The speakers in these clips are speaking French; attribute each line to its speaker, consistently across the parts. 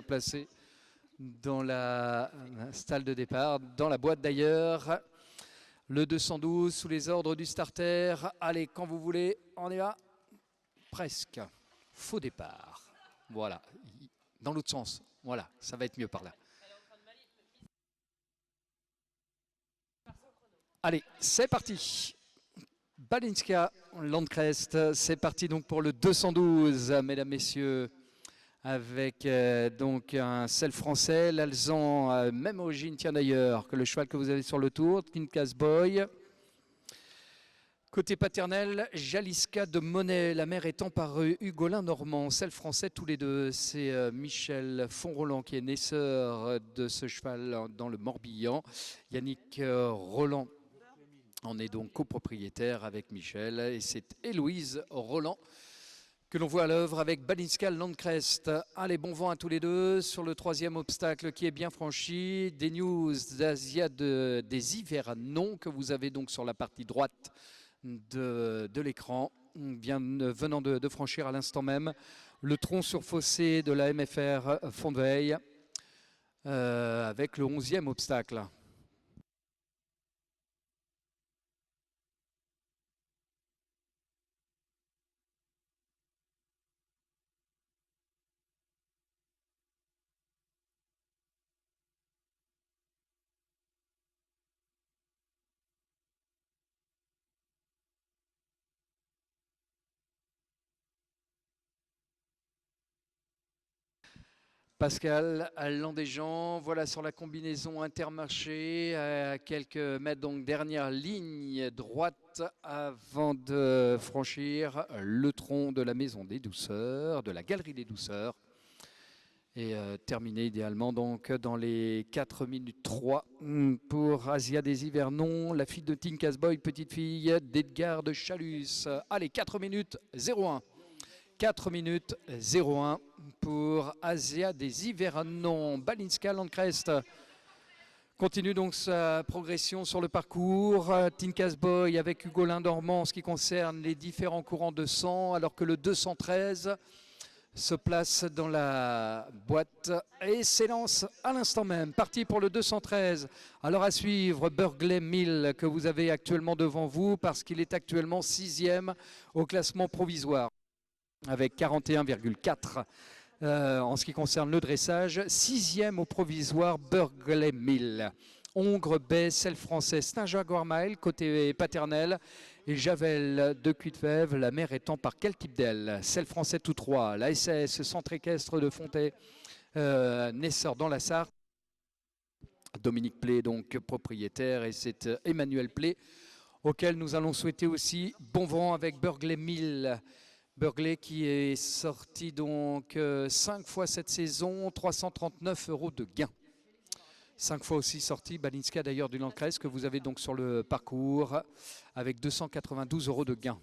Speaker 1: placé dans la stalle de départ, dans la boîte d'ailleurs. Le 212 sous les ordres du starter. Allez, quand vous voulez, on y va. Presque. Faux départ. Voilà. Dans l'autre sens. Voilà, ça va être mieux par là. Allez, c'est parti. Balinska, Landcrest, c'est parti donc pour le 212, mesdames, messieurs, avec donc un sel français, l'Alzan, même origine, tiens d'ailleurs, que le cheval que vous avez sur le tour, Tinkas Boy. Côté paternel, Jaliska de Monet, la mère étant par Hugolin Normand, sel français tous les deux. C'est Michel Fonroland qui est naisseur de ce cheval dans le Morbihan. Yannick Roland en est donc copropriétaire avec Michel et c'est Héloïse Roland que l'on voit à l'œuvre avec Balinska Landcrest. Allez, bon vent à tous les deux sur le troisième obstacle qui est bien franchi. Des news d'Asia des Hivernons que vous avez donc sur la partie droite de l'écran, venant de franchir à l'instant même le tronc sur fossé de la MFR Fondveille avec le 11e obstacle. Pascal Landéjean, voilà sur la combinaison Intermarché, à quelques mètres, donc dernière ligne droite avant de franchir le tronc de la Maison des Douceurs, de la Galerie des Douceurs. Et terminer idéalement donc dans les 4 minutes 3 pour Asia des Hivernons, la fille de Tinkas Boy, petite fille d'Edgar de Chalus. Allez, 4 minutes 01. 4 minutes 01 pour Asia des Hivernons. Balinska Landcrest continue donc sa progression sur le parcours. Tinkas Boy avec Hugolin Normand en ce qui concerne les différents courants de sang, alors que le 213 se place dans la boîte et s'élance à l'instant même. Parti pour le 213. Alors à suivre, Burgley Mill que vous avez actuellement devant vous parce qu'il est actuellement 6e au classement provisoire avec 41,4 en ce qui concerne le dressage. 6e au provisoire, Burgley Mill. Hongre, Bay, sel français, c'est un Jaguar Mile côté paternel. Et Javel de Cuitefèvre, la mère étant par quel type d'aile? Sel français tout trois. La SAS, centre équestre de Fontaine, naisseur dans la Sarthe. Dominique Play, donc propriétaire, et c'est Emmanuel Play, auquel nous allons souhaiter aussi bon vent avec Burgley Mill. Burgley qui est sorti donc 5 fois cette saison, 339 € de gain. 5 fois aussi sorti Balinska d'ailleurs du Landcrest que vous avez donc sur le parcours avec 292 € de gain.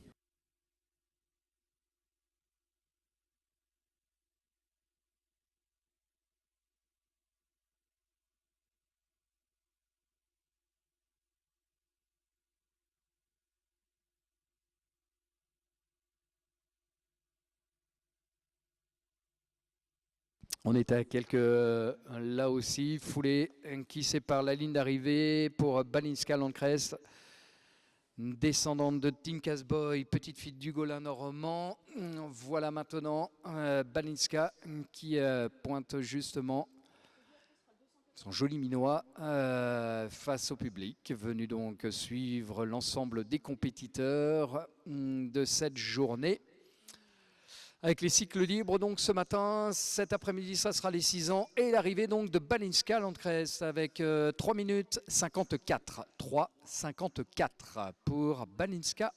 Speaker 1: On est à quelques, là aussi, foulée qui sépare la ligne d'arrivée pour Balinska Landcrest. Descendante de Tinkas Boy, petite fille d'Hugolin Normand. Voilà maintenant Balinska qui pointe justement son joli minois face au public, venu donc suivre l'ensemble des compétiteurs de cette journée. Avec les cycles libres, donc ce matin, cet après-midi, ça sera les 6 ans. Et l'arrivée donc de Balinska Landcrest avec 3 minutes 54. 3,54 pour Balinska